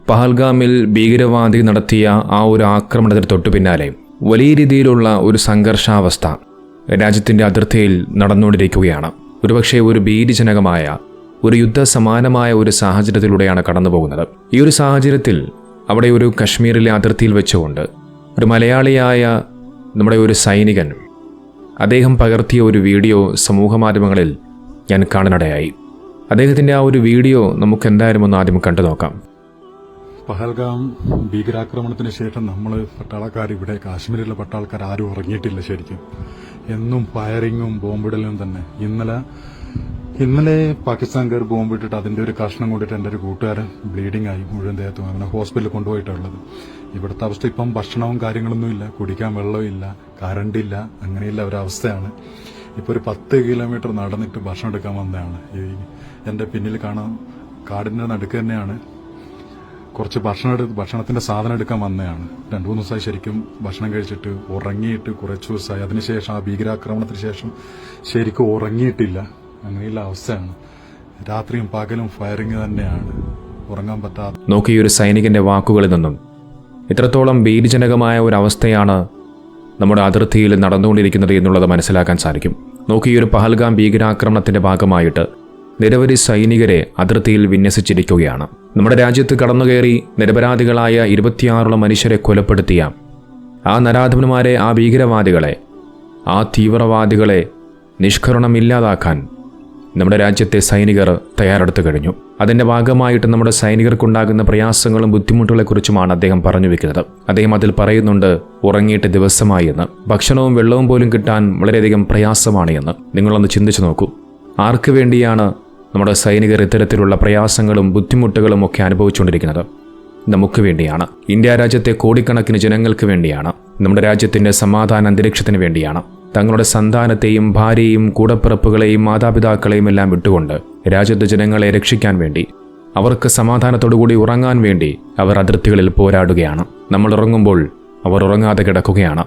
പഹൽഗാമിൽ ഭീകരവാദി നടത്തിയ ആ ഒരു ആക്രമണത്തിന് തൊട്ടു പിന്നാലെ വലിയ രീതിയിലുള്ള ഒരു സംഘർഷാവസ്ഥ രാജ്യത്തിൻ്റെ അതിർത്തിയിൽ നടന്നുകൊണ്ടിരിക്കുകയാണ്. ഒരുപക്ഷെ ഒരു ഭീതിജനകമായ ഒരു യുദ്ധസമാനമായ ഒരു സാഹചര്യത്തിലൂടെയാണ് കടന്നുപോകുന്നത്. ഈ ഒരു സാഹചര്യത്തിൽ അവിടെ ഒരു കശ്മീരിലെ അതിർത്തിയിൽ വെച്ചുകൊണ്ട് ഒരു മലയാളിയായ നമ്മുടെ ഒരു സൈനികൻ അദ്ദേഹം പകർത്തിയ ഒരു വീഡിയോ സമൂഹമാധ്യമങ്ങളിൽ ഞാൻ കാണാനിടയായി. അദ്ദേഹത്തിൻ്റെ ആ ഒരു വീഡിയോ നമുക്ക് എന്തായാലും ഒന്ന് ആദ്യം കണ്ടു നോക്കാം. പഹൽഗാം ഭീകരാക്രമണത്തിന് ശേഷം നമ്മൾ പട്ടാളക്കാർ ഇവിടെ കാശ്മീരിലെ പട്ടാളക്കാർ ആരും ഉറങ്ങിയിട്ടില്ല. ശരിക്കും എന്നും ഫയറിങ്ങും ബോംബിടലും തന്നെ. ഇന്നലെ പാകിസ്ഥാൻകാർ ബോംബിട്ടിട്ട് അതിന്റെ ഒരു കഷ്ണം കൊണ്ടിട്ട് എൻ്റെ ഒരു കൂട്ടുകാരൻ ബ്ലീഡിംഗ് ആയി മുഴുവൻ ദേഹത്തും അവനെ ഹോസ്പിറ്റലിൽ കൊണ്ടുപോയിട്ടുള്ളത്. ഇവിടുത്തെ അവസ്ഥ ഇപ്പം ഭക്ഷണവും കാര്യങ്ങളൊന്നും ഇല്ല, കുടിക്കാൻ വെള്ളമില്ല, കറണ്ടില്ല, അങ്ങനെയുള്ള ഒരവസ്ഥയാണ്. ഇപ്പോൾ ഒരു 10 കിലോമീറ്റർ നടന്നിട്ട് ഭക്ഷണം എടുക്കാൻ വന്നതാണ്. ഈ എൻ്റെ പിന്നിൽ കാണാൻ കാടിൻ്റെ നടുക്ക് തന്നെയാണ്. കുറച്ച് ഭക്ഷണത്തിന്റെ സാധനം എടുക്കാൻ വന്നതാണ്. 2-3 ദിവസമായി ശരിക്കും ഭക്ഷണം കഴിച്ചിട്ട് ഉറങ്ങിയിട്ട് കുറച്ച് ദിവസമായി. അതിനുശേഷം ആ ഭീകരാക്രമണത്തിന് ശേഷം ശരിക്കും ഉറങ്ങിയിട്ടില്ല. അങ്ങനെയുള്ള അവസ്ഥയാണ്. രാത്രിയും പകലും ഫയറിങ് തന്നെയാണ്, ഉറങ്ങാൻ പറ്റാതെ. നോക്കി, ഈ ഒരു സൈനികന്റെ വാക്കുകളിൽ നിന്നും ഇത്രത്തോളം ഭീതിജനകമായ ഒരു അവസ്ഥയാണ് നമ്മുടെ അതിർത്തിയിൽ നടന്നുകൊണ്ടിരിക്കുന്നത് എന്നുള്ളത് മനസ്സിലാക്കാൻ സാധിക്കും. നോക്കി, ഈ ഒരു പഹൽഗാം ഭീകരാക്രമണത്തിന്റെ ഭാഗമായിട്ട് നിരവധി സൈനികരെ അതിർത്തിയിൽ വിന്യസിച്ചിരിക്കുകയാണ്. നമ്മുടെ രാജ്യത്ത് കടന്നുകയറി നിരപരാധികളായ 26 മനുഷ്യരെ കൊലപ്പെടുത്തിയ ആ നരാധമന്മാരെ, ആ ഭീകരവാദികളെ, ആ തീവ്രവാദികളെ നിഷ്കരുണമില്ലാതാക്കാൻ നമ്മുടെ രാജ്യത്തെ സൈനികർ തയ്യാറെടുത്തു കഴിഞ്ഞു. അതിൻ്റെ ഭാഗമായിട്ട് നമ്മുടെ സൈനികർക്കുണ്ടാകുന്ന പ്രയാസങ്ങളും ബുദ്ധിമുട്ടുകളെക്കുറിച്ചുമാണ് അദ്ദേഹം പറഞ്ഞു വെക്കുന്നത്. അദ്ദേഹം അതിൽ പറയുന്നുണ്ട്, ഉറങ്ങിയിട്ട് ദിവസമായി എന്ന്, ഭക്ഷണവും വെള്ളവും പോലും കിട്ടാൻ വളരെയധികം പ്രയാസമാണ് എന്ന്. നിങ്ങളൊന്ന് ചിന്തിച്ചു നോക്കൂ. ആർക്ക് വേണ്ടിയാണ് നമ്മുടെ സൈനികർ ഇത്തരത്തിലുള്ള പ്രയാസങ്ങളും ബുദ്ധിമുട്ടുകളും ഒക്കെ അനുഭവിച്ചുകൊണ്ടിരിക്കുന്നത്? നമുക്ക് വേണ്ടിയാണ്. ഇന്ത്യ രാജ്യത്തെ കോടിക്കണക്കിന് ജനങ്ങൾക്ക് വേണ്ടിയാണ്. നമ്മുടെ രാജ്യത്തിൻ്റെ സമാധാന അന്തരീക്ഷത്തിന് വേണ്ടിയാണ്. തങ്ങളുടെ സന്താനത്തെയും ഭാര്യയെയും കൂടപ്പിറപ്പുകളെയും മാതാപിതാക്കളെയും എല്ലാം വിട്ടുകൊണ്ട് രാജ്യത്തെ ജനങ്ങളെ രക്ഷിക്കാൻ വേണ്ടി, അവർക്ക് സമാധാനത്തോടുകൂടി ഉറങ്ങാൻ വേണ്ടി അവർ അതിർത്തികളിൽ പോരാടുകയാണ്. നമ്മൾ ഉറങ്ങുമ്പോൾ അവർ ഉറങ്ങാതെ കിടക്കുകയാണ്.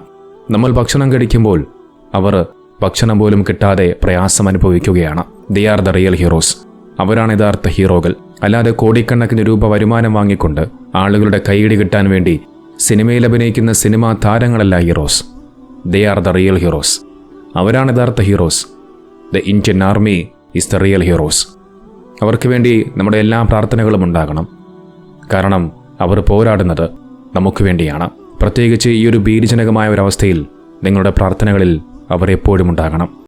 നമ്മൾ ഭക്ഷണം കഴിക്കുമ്പോൾ അവർ ഭക്ഷണം പോലും കിട്ടാതെ പ്രയാസം അനുഭവിക്കുകയാണ്. They are the real heroes. അവരാണ് യഥാർത്ഥ ഹീറോകൾ. അല്ലാതെ കോടിക്കണക്കിന് രൂപ വരുമാനം വാങ്ങിക്കൊണ്ട് ആളുകളുടെ കൈയിടി കിട്ടാൻ വേണ്ടി സിനിമയിൽ അഭിനയിക്കുന്ന സിനിമാ താരങ്ങളല്ല heroes. They are the real heroes. അവരാണ് യഥാർത്ഥ heroes. The Indian army is the real heroes. അവർക്ക് വേണ്ടി നമ്മുടെ എല്ലാ പ്രാർത്ഥനകളും ഉണ്ടാകണം. കാരണം അവർ പോരാടുന്നത് നമുക്ക് വേണ്ടിയാണ്. പ്രത്യേകിച്ച് ഈ ഒരു ഭീതിജനകമായ ഒരവസ്ഥയിൽ നിങ്ങളുടെ പ്രാർത്ഥനകളിൽ അവർ എപ്പോഴും ഉണ്ടാകണം.